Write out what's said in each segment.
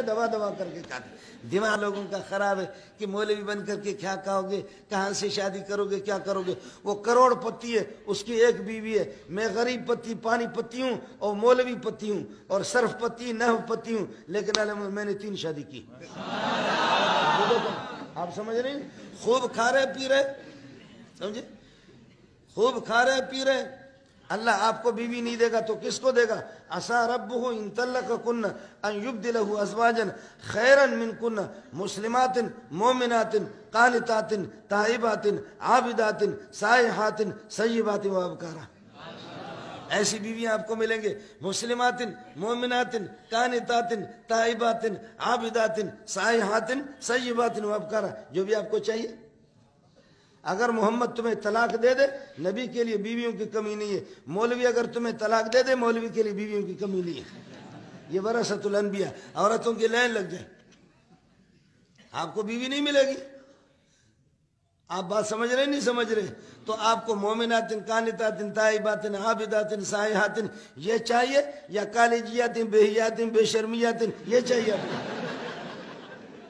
دبا دبا کر کے کھاتے. دماغ لوگوں کا خراب ہے کہ مولوی بن کر کے کیا کھاؤ گے, کہاں سے شادی کرو گے, کیا کرو گے. وہ کروڑ پتی ہے, اس کی ایک بیوی ہے. میں غریب پتی پانی پتی ہوں اور مولوی پتی ہوں اور صرف پتی نحو پتی ہوں, لیکن میں نے 3 شادی کی. آپ سمجھ رہے ہیں؟ خوب کھا رہے پی رہے, سمجھے, خوب کھا رہے پی رہے. اللہ آپ کو بیوی نہیں دے گا تو کس کو دے گا؟ عسیٰ ربہ ان طلقکن ان یبدلہ ازواجا خیرا منکن مسلمات مومنات قانتات تائبات عابدات سائحات سیبات و ابکارا. ایسی بیویاں آپ کو ملیں گے, مسلمات مومنات قانتات تائبات عابدات سائحات سیبات و ابکارا, جو بھی آپ کو چاہیے. اگر محمد تمہیں طلاق دے دے, نبی کے لیے بیویوں کی کمی نہیں ہے. مولوی اگر تمہیں طلاق دے دے, مولوی کے لیے بیویوں کی کمی نہیں ہے. یہ ورثۃ الانبیاء, عورتوں کی لائن لگ جائے, آپ کو بیوی نہیں ملے گی. آپ بات سمجھ رہے نہیں سمجھ رہے؟ تو آپ کو مومنات قانتات تائبات عابدات سائحات یہ چاہیے, یا کالجیات بہیات بے شرمیات یہ چاہیے آپ کو؟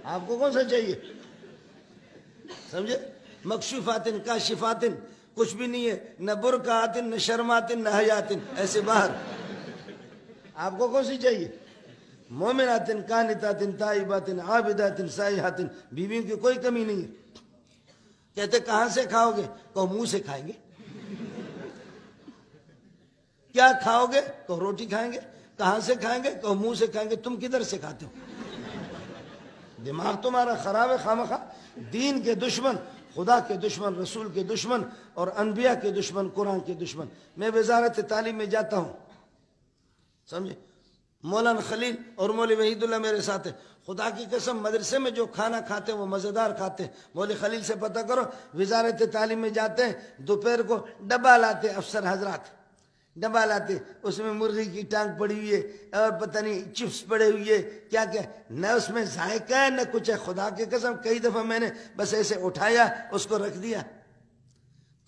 آپ کو کون سا چاہیے؟ سمجھے؟ مکشوفات کاشفات کچھ بھی نہیں ہے, نہ برقعات نہ شرمات نہ حیات, ایسے باہر. آپ کو کون سی چاہیے؟ مومنات قانتات تائبات عابدات سائحات, بیویوں کی کوئی کمی نہیں ہے. کہتے کہاں سے کھاؤ گے؟ کہ منہ سے کھائیں گے. کیا کھاؤ گے؟ کہ روٹی کھائیں گے. کہاں سے کھائیں گے؟ کہ منہ سے کھائیں گے. تم کدھر سے کھاتے ہو؟ دماغ تمہارا خراب ہے خامخواہ. دین کے دشمن, خدا کے دشمن, رسول کے دشمن اور انبیاء کے دشمن, قرآن کے دشمن. میں وزارت تعلیم میں جاتا ہوں, سمجھے, مولانا خلیل اور مولوی وحید اللہ میرے ساتھ ہے. خدا کی قسم مدرسے میں جو کھانا کھاتے ہیں وہ مزیدار کھاتے ہیں. مولوی خلیل سے پتہ کرو, وزارت تعلیم میں جاتے ہیں, دوپہر کو ڈبہ لاتے افسر حضرات, ڈبہ لاتے, اس میں مرغی کی ٹانگ پڑی ہوئی ہے اور پتہ نہیں چپس پڑے ہوئی ہے, کیا کیا, نہ اس میں ذائقہ ہے نہ کچھ ہے. خدا کی قسم کئی دفعہ میں نے بس ایسے اٹھایا, اس کو رکھ دیا,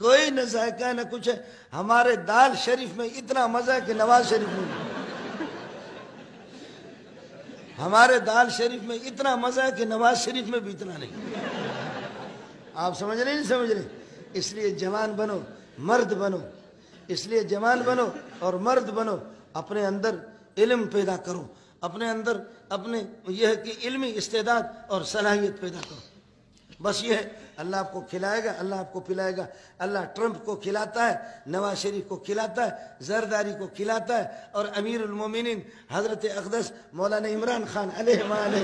کوئی نہ ذائقہ ہے نہ کچھ ہے. ہمارے دال شریف میں اتنا مزہ ہے کہ نواز شریف میں نہیں. ہمارے دال شریف میں اتنا مزہ ہے کہ نواز شریف میں بھی اتنا نہیں. آپ سمجھ رہے نہیں سمجھ رہے؟ اس لیے جوان بنو, مرد بنو, اس لیے جوان بنو اور مرد بنو. اپنے اندر علم پیدا کرو, اپنے اندر اپنے یہ ہے کہ علمی استعداد اور صلاحیت پیدا کرو. بس یہ ہے, اللہ آپ کو کھلائے گا, اللہ آپ کو پلائے گا. اللہ ٹرمپ کو کھلاتا ہے, نواز شریف کو کھلاتا ہے, زرداری کو کھلاتا ہے, اور امیر المومنین حضرت اقدس مولانا عمران خان علیہ وآلہ,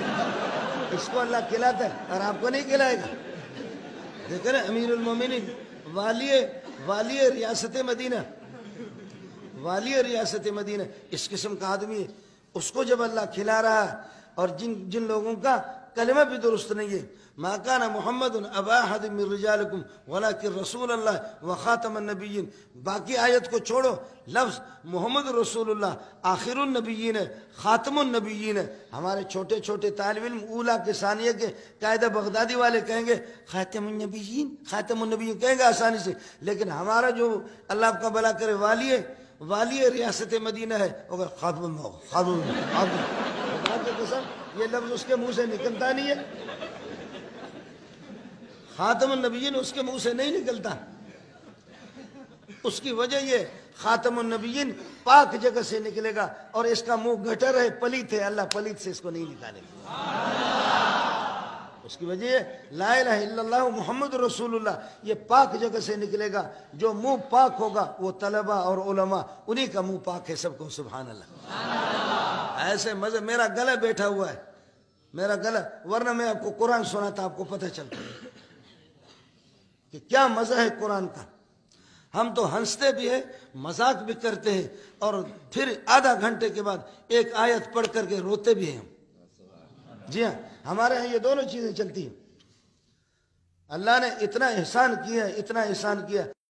اس کو اللہ کھلاتا ہے اور آپ کو نہیں کھلائے گا. دیکھیں نا, امیر المومنین والی ریاست مدینہ, والی ریاست مدینہ, اس قسم کا آدمی ہے. اس کو جب اللہ کھلا رہا ہے, اور جن لوگوں کا کلمہ بھی درست نہیں ہے, ما کان محمد ابا احد من رجالکم ولکن رسول اللہ وخاتم النبیین. باقی آیت کو چھوڑو, لفظ محمد رسول اللہ آخر النبیین ہے, خاتم النبیین ہے. ہمارے چھوٹے چھوٹے طالب علم اولا کے ثانیہ کے قاعدہ بغدادی والے کہیں گے خاتم النبیین, خاتم النبیین کہیں گے آسانی سے, لیکن ہمارا جو اللہ آپ کا بھلا کرے والی ریاست مدینہ ہے, خاتم یہ لفظ اس کے منہ سے نکلتا نہیں ہے. خاتم النبیین اس کے منہ سے نہیں نکلتا. اس کی وجہ یہ, خاتم النبیین پاک جگہ سے نکلے گا, اور اس کا منہ گٹر ہے, پلیت ہے, اللہ پلیت سے اس کو نہیں نکالے گا. اس کی وجہ لا الہ الا اللہ محمد رسول اللہ, یہ پاک جگہ سے نکلے گا. جو منہ پاک ہوگا وہ طلبہ اور علماء, انہی کا منہ پاک ہے. سب کو سبحان اللہ. ایسے مزے, میرا گلا بیٹھا ہوا ہے, میرا گلا, ورنہ میں آپ کو قرآن سناتا, آپ کو پتہ چلتا کہ کیا مزہ ہے قرآن کا. ہم تو ہنستے بھی ہیں, مذاق بھی کرتے ہیں, اور پھر آدھا گھنٹے کے بعد ایک آیت پڑھ کر کے روتے بھی ہیں. جی ہاں, ہمارے ہاں یہ دونوں چیزیں چلتی ہیں. اللہ نے اتنا احسان کیا, اتنا احسان کیا.